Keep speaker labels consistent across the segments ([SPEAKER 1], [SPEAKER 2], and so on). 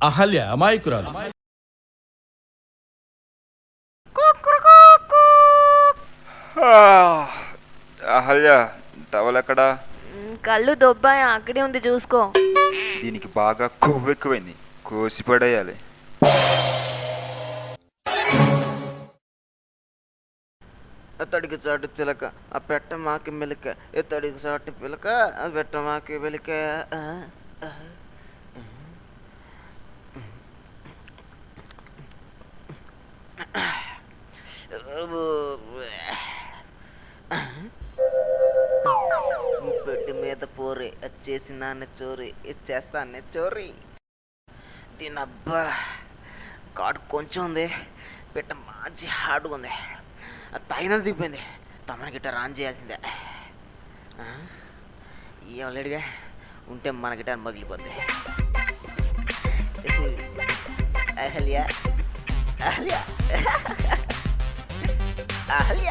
[SPEAKER 1] అహల్య అమాయకురాలు.
[SPEAKER 2] అహల్య టవల్ ఎక్కడా?
[SPEAKER 3] కళ్ళు దొబ్బాయి అక్కడే ఉంది చూసుకో.
[SPEAKER 2] దీనికి బాగా కొవ్వు ఎక్కువైంది, కోసి పడేయాలి.
[SPEAKER 4] ఎత్తడికి చాటు చిలక ఆ పెట్ట మాకి మెలిక, ఎత్తడికి చాటు పిలక ఆ పెట్ట మాకి వెలిక. బెడ్ మీద పోరే వచ్చేసి నాన్న చోరీ ఇచ్చేస్తానే చోరీ. దీనబ్బా కాడు కొంచెం ఉంది, పెట్ట మంచి హార్డ్గా ఉంది. అది తాగినది దిగిపోయింది, తమన గిటార్ ఆన్ చేయాల్సిందే. ఏం లేడుగా ఉంటే మన గిటార్ మగిలిపోద్ది. అహల్య అహల్య అహల్య.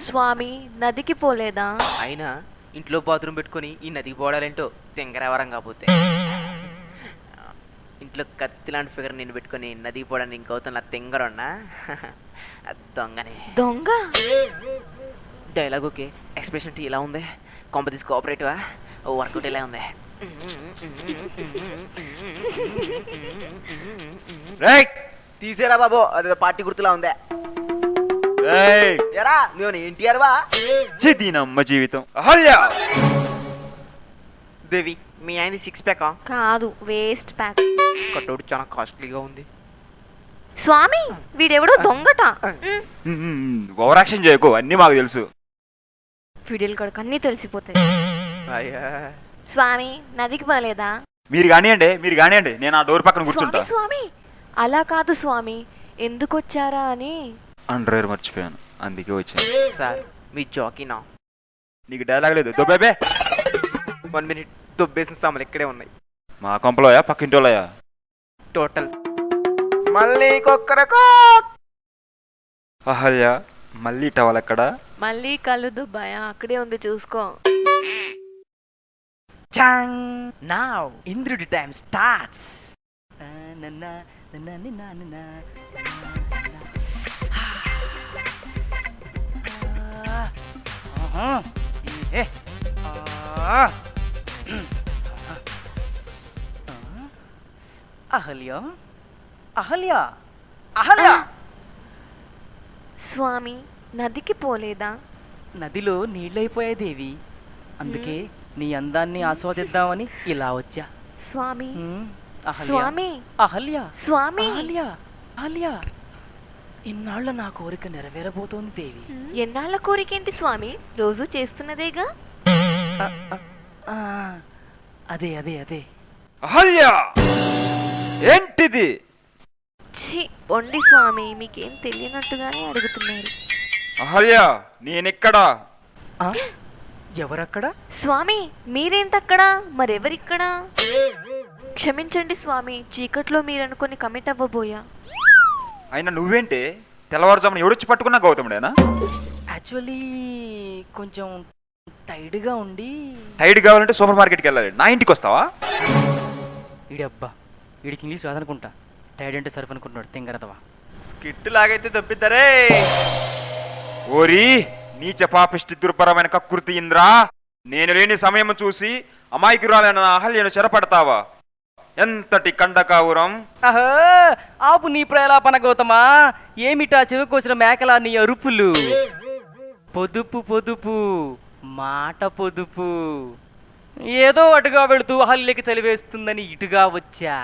[SPEAKER 3] స్వామి నదికి పోలేదా?
[SPEAKER 4] అయినా ఇంట్లో బాత్రూమ్ పెట్టుకొని ఈ నదికి పోవడాలేంటో తెంగరవరం కాకపోతే. ఇంట్లో కత్తి లాంటి ఫిగర్ నేను పెట్టుకొని నదికి పోవడానికి ఇంకవుతున్న తెంగరన్నా దొంగనే.
[SPEAKER 3] దొంగ
[SPEAKER 4] డైలాగ్ ఓకే, ఎక్స్ప్రెషన్ ఇలా ఉంది. కొంప తీసి కోఆపరేటివా, వర్కౌట్ ఇలా ఉంది. తీసేరా బాబు, అదే పార్టీ గుర్తులా ఉందే. ఎరా నువ్వు ఎన్టీఆర్ వా?
[SPEAKER 2] దీనమ్మ జీవితం. అహల్య
[SPEAKER 4] దేవి మీ ఆయన 6 ప్యాకా?
[SPEAKER 3] కాదు, వేస్ట్ ప్యాక్.
[SPEAKER 4] కట్టోడు చాలా కాస్ట్లీగా ఉంది.
[SPEAKER 3] స్వామి వీడెవడో దొంగట.
[SPEAKER 2] ఓవర్ యాక్షన్ చేయకు, అన్నీ మాకు తెలుసు.
[SPEAKER 3] వీడియోలు కూడా అన్నీ తెలిసిపోతాయి. స్వామి నదికి పోలేదా?
[SPEAKER 2] మీరు కానివ్వండి, నేను ఆ డోర్ పక్కన కూర్చుంటా.
[SPEAKER 3] స్వామి అలా కాదు స్వామి, ఎందుకు వచ్చారా అని.
[SPEAKER 2] అండర్వేర్ మర్చిపోయాను, అందుకే వచ్చాను.
[SPEAKER 4] సార్ మీ జాకీనా?
[SPEAKER 2] నీకు డైలాగ్ లేదు, దొబ్బే.
[SPEAKER 4] 1 మినిట్, దొబ్బేసిన సామాన్లు ఇక్కడే ఉన్నాయి.
[SPEAKER 2] మా కొంపలోయా పక్కింటోళ్ళయా?
[SPEAKER 4] టోటల్ మళ్ళీ కొక్కరకో.
[SPEAKER 2] అహల్య మళ్ళీ టవల్ ఎక్కడా?
[SPEAKER 3] మళ్ళీ కళ్ళు దుబ్బాయా అక్కడే ఉంది చూసుకో.
[SPEAKER 5] Now Indrudi time starts. Ahalya Ahalya Ahalya.
[SPEAKER 3] స్వామి నదికి పోలేదా?
[SPEAKER 5] నదిలో నీళ్ళైపోయాయి దేవి, అందుకే నీ అందాన్ని ఆస్వాదిద్దామని ఇలా వచ్చా.
[SPEAKER 3] స్వామి
[SPEAKER 5] అహల్య
[SPEAKER 3] స్వామి
[SPEAKER 5] అహల్య
[SPEAKER 3] స్వామి
[SPEAKER 5] అహల్య అహల్య, ఇన్నాళ్ళ నా కోరిక నెరవేరబోతోంది దేవి.
[SPEAKER 3] ఎన్నాళ్ళ కోరికేంటి స్వామి, రోజు చేస్తున్నదేగా.
[SPEAKER 5] ఆ, అదే అదే అదే.
[SPEAKER 2] అహల్య ఏంటిది?
[SPEAKER 3] ఛీ పొండి స్వామి, మీకేం తెలియనట్టుగానే అడుగుతున్నారు.
[SPEAKER 2] అహల్య నేనెక్కడా?
[SPEAKER 5] ఎవరక్కడ?
[SPEAKER 3] స్వామి మీరేంటక్కడ, మరెవరిక్కడ? క్షమించండి స్వామి, చీకట్లో మీరనుకొని కమిట్ అవ్వబోయా.
[SPEAKER 2] అయినా నువ్వేంటే తెల్లవారుజామున ఎవడొచ్చి పట్టుకున్నా గౌతముడేనా?
[SPEAKER 5] యాక్చువల్లీ కొంచెం టైడ్గా ఉండి.
[SPEAKER 2] టైడ్ కావాలంటే సూపర్ మార్కెట్కి వెళ్ళాలి, నా ఇంటికి వస్తావా?
[SPEAKER 5] అబ్బా వీడికి ఇంగ్లీష్ రాదనుకుంటా, టైడ్ అంటే సర్ఫ్ అనుకుంటున్నాడు తెంగరదవా.
[SPEAKER 4] స్కిట్ లాగైతే తప్పిద్దరే.
[SPEAKER 2] ఓరి నీచ పాపిష్టి దుర్భరమైన కకృతి ఇంద్రా, నేను లేని సమయం చూసి అమాయకురాలైన అహల్యను చెరపడతావా? ఎంతటి కండకావురం!
[SPEAKER 5] ఆహో ఆపు నీ ప్రలాపన గౌతమా, ఏమిటా చెవికోసిన మేకలా నీ అరుపులు? పొదుపు పొదుపు మాట పొదుపు. ఏదో అటుగా వెళుతూ అహల్యకి చలివేస్తుందని ఇటుగా వచ్చా,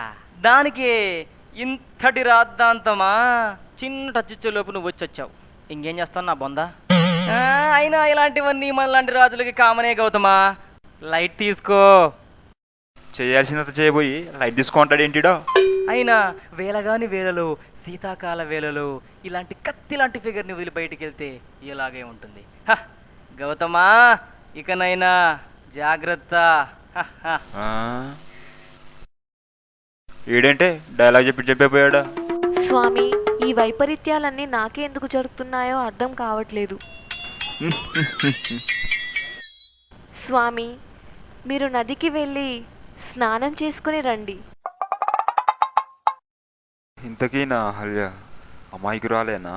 [SPEAKER 5] దానికే ఇంతటి రాద్దాంతమా? చిన్న టచ్చులోపు నువ్వు వచ్చొచ్చావు, ఇంకేం చేస్తావు నా బొందా? అయినా ఇలాంటివన్నీ మనలాంటి రాజులకి కామనే గౌతమా, లైట్ తీసుకో.
[SPEAKER 2] చేయాల్సినంత చేయబోయి లైట్ తీసుకుంటాడు ఏంటిడో.
[SPEAKER 5] అయినా వేలగాని వేలలో, శీతాకాల వేలలో ఇలాంటి కత్తి లాంటి ఫిగర్ని వదిలి బయటికి వెళ్తే ఇలాగే ఉంటుంది. గౌతమా ఇకనైనా జాగ్రత్త.
[SPEAKER 2] ఏడంటే డైలాగ్ చెప్పిపోయాడా?
[SPEAKER 3] స్వామి ఈ వైపరీత్యాలన్నీ నాకే ఎందుకు జరుగుతున్నాయో అర్థం కావట్లేదు. స్వామి మీరు నదికి వెళ్ళి స్నానం చేసుకుని రండి.
[SPEAKER 2] ఇంతకీ నా అహల్య అమాయకురాలేనా?